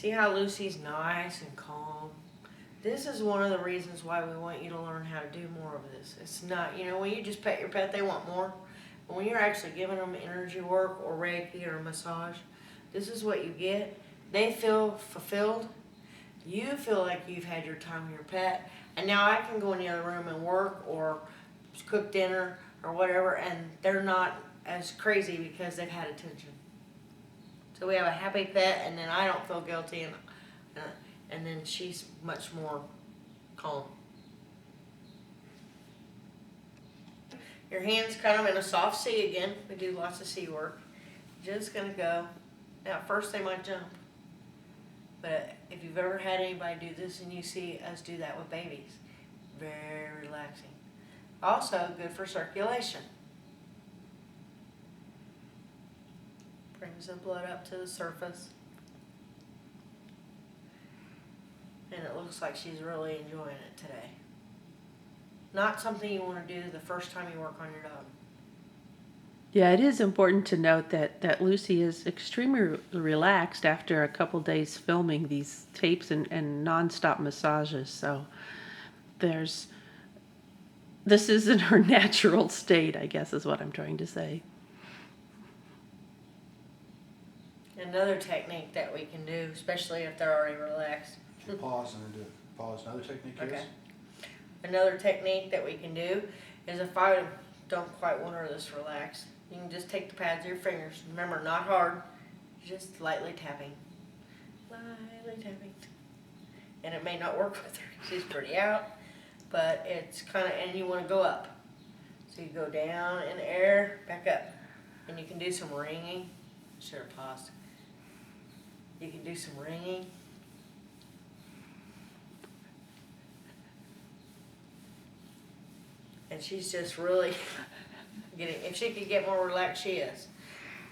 See how Lucy's nice and calm? This is one of the reasons why we want you to learn how to do more of this. It's not, you know, when you just pet your pet, they want more. But when you're actually giving them energy work or Reiki or massage, this is what you get. They feel fulfilled. You feel like you've had your time with your pet. And now I can go in the other room and work or cook dinner or whatever, and they're not as crazy because they've had attention. So we have a happy pet, and then I don't feel guilty, and then she's much more calm. Your hands kind of in a soft C again. We do lots of C work. Just gonna go. Now at first they might jump, but if you've ever had anybody do this and you see us do that with babies, very relaxing. Also good for circulation. Brings the blood up to the surface. And it looks like she's really enjoying it today. Not something you want to do the first time you work on your dog. Yeah, it is important to note that Lucy is extremely relaxed after a couple days filming these tapes and non-stop massages. So this isn't her natural state, I guess is what I'm trying to say. Another technique that we can do, especially if they're already relaxed. Pause and then do it. Pause. Another technique is? Another technique that we can do is if I don't quite want her this relaxed, you can just take the pads of your fingers. Remember, not hard, just lightly tapping. Lightly tapping. And it may not work with her. She's pretty out, but it's kind of, and you want to go up. So you go down in the air, back up. And you can do some ringing. Should have paused. You can do some ringing. And she's just really getting, if she could get more relaxed, she is.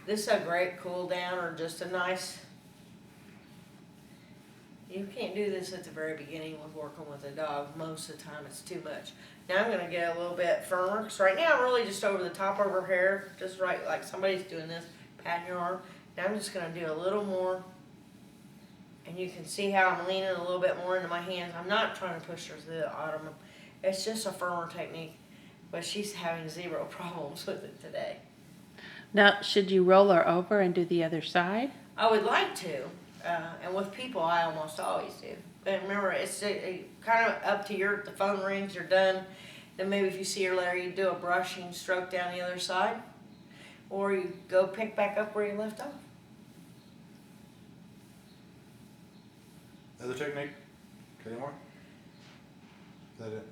This is a great cool down or just a nice, you can't do this at the very beginning with working with a dog. Most of the time it's too much. Now I'm going to get a little bit firmer, because right now I'm really just over the top of her hair, just right like somebody's doing this, patting your arm. Now I'm just going to do a little more, and you can see how I'm leaning a little bit more into my hands. I'm not trying to push her to the ottoman. It's just a firmer technique, but she's having zero problems with it today. Now, should you roll her over and do the other side? I would like to, and with people I almost always do. But remember, it's kind of up to the phone rings, you're done. Then maybe if you see her later, you do a brushing stroke down the other side. Or you go pick back up where you left off. Other technique? Okay, more? Is that it?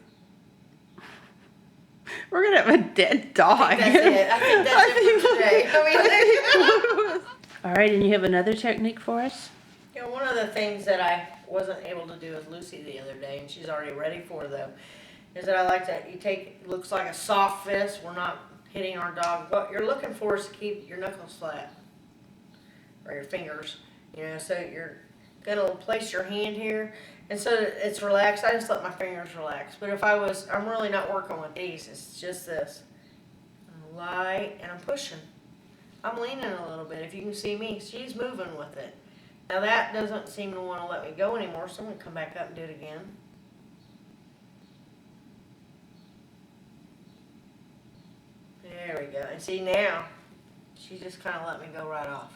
We're going to have a dead dog. I think that's it. I think that's it for today. All right, and you have another technique for us? You know, one of the things that I wasn't able to do with Lucy the other day, and she's already ready for though, is that I like that you take, it looks like a soft fist. We're not hitting our dog. What you're looking for is to keep your knuckles flat, or your fingers, you know, so you're gonna place your hand here, and so that it's relaxed. I just let my fingers relax. But if I'm really not working with these, it's just this. I'm light, and I'm pushing. I'm leaning a little bit. If you can see me, she's moving with it. Now that doesn't seem to want to let me go anymore, so I'm gonna come back up and do it again. There we go. And see now, she just kind of let me go right off.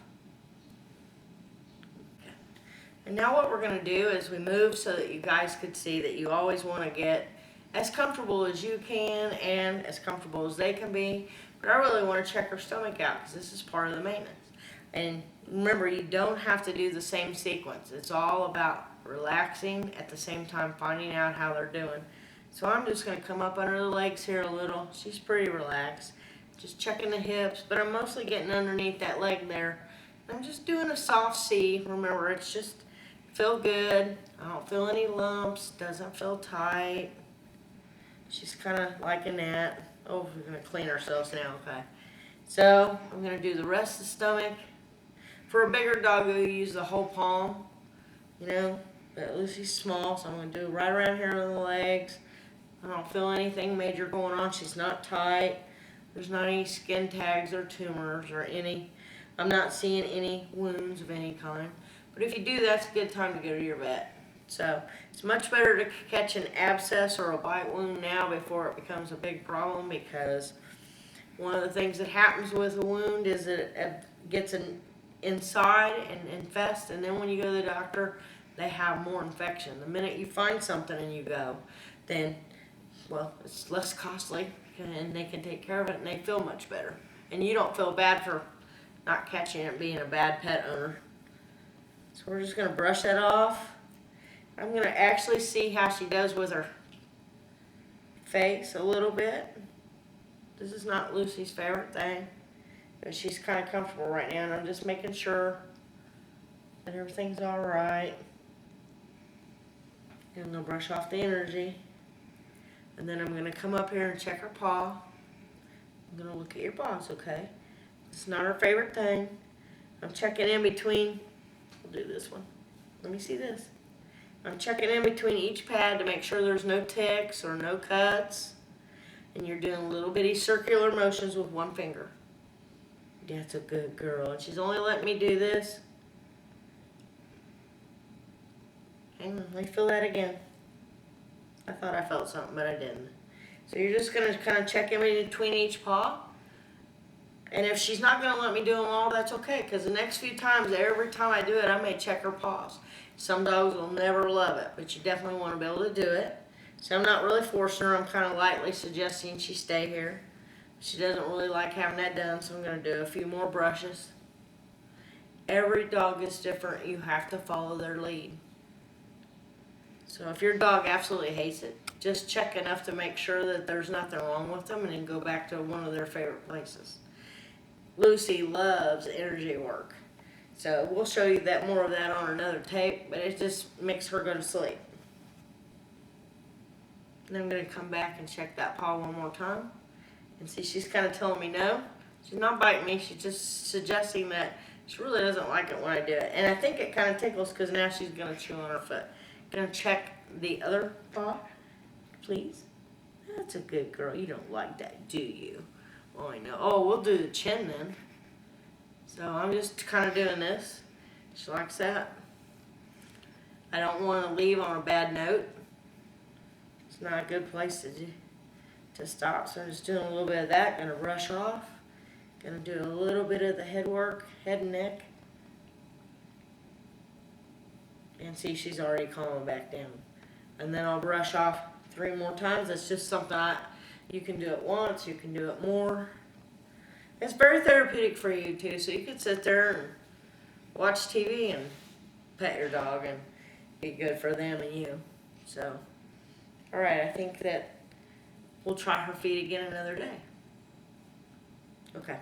And now what we're going to do is we move so that you guys could see that you always want to get as comfortable as you can and as comfortable as they can be. But I really want to check her stomach out because this is part of the maintenance. And remember, you don't have to do the same sequence. It's all about relaxing at the same time, finding out how they're doing. So I'm just going to come up under the legs here a little. She's pretty relaxed. Just checking the hips, but I'm mostly getting underneath that leg there. I'm just doing a soft C. Remember, it's just feel good. I don't feel any lumps. Doesn't feel tight. She's kind of liking that. Oh, we're going to clean ourselves now, okay. So I'm going to do the rest of the stomach. For a bigger dog, you use the whole palm, you know, but Lucy's small, so I'm going to do it right around here on the legs. I don't feel anything major going on. She's not tight. There's not any skin tags or tumors or any, I'm not seeing any wounds of any kind. But if you do, that's a good time to go to your vet. So it's much better to catch an abscess or a bite wound now before it becomes a big problem, because one of the things that happens with a wound is that it gets inside and infests, and then when you go to the doctor, they have more infection. The minute you find something and you go, then, well, it's less costly, and they can take care of it, and they feel much better. And you don't feel bad for not catching it, being a bad pet owner. So we're just going to brush that off. I'm going to actually see how she does with her face a little bit. This is not Lucy's favorite thing, but she's kind of comfortable right now, and I'm just making sure that everything's all right. And I'm going to brush off the energy. And then I'm going to come up here and check her paw. I'm going to look at your paws, okay? It's not her favorite thing. I'm checking in between. We'll do this one. Let me see this. I'm checking in between each pad to make sure there's no ticks or no cuts. And you're doing little bitty circular motions with one finger. That's a good girl. And she's only letting me do this. Hang on, let me feel that again. I thought I felt something, but I didn't. So you're just going to kind of check in between each paw. And if she's not going to let me do them all, that's okay. Because the next few times, every time I do it, I may check her paws. Some dogs will never love it, but you definitely want to be able to do it. So I'm not really forcing her. I'm kind of lightly suggesting she stay here. She doesn't really like having that done, so I'm going to do a few more brushes. Every dog is different. You have to follow their lead. So if your dog absolutely hates it, just check enough to make sure that there's nothing wrong with them, and then go back to one of their favorite places. Lucy loves energy work. So we'll show you that more of that on another tape, but it just makes her go to sleep. And I'm going to come back and check that paw one more time. And see, she's kind of telling me no. She's not biting me. She's just suggesting that she really doesn't like it when I do it. And I think it kind of tickles because now she's going to chew on her foot. Going to check the other paw, please. That's a good girl. You don't like that, do you? Oh, I know. Oh, we'll do the chin then. So I'm just kind of doing this. She likes that. I don't want to leave on a bad note. It's not a good place to stop. So I'm just doing a little bit of that. Going to brush off. Going to do a little bit of the head work, head and neck. And see, she's already calming back down. And then I'll brush off 3 more times. It's just something you can do it once, you can do it more. It's very therapeutic for you too, so you can sit there and watch TV and pet your dog and be good for them and you. So, all right, I think that we'll try her feet again another day. Okay.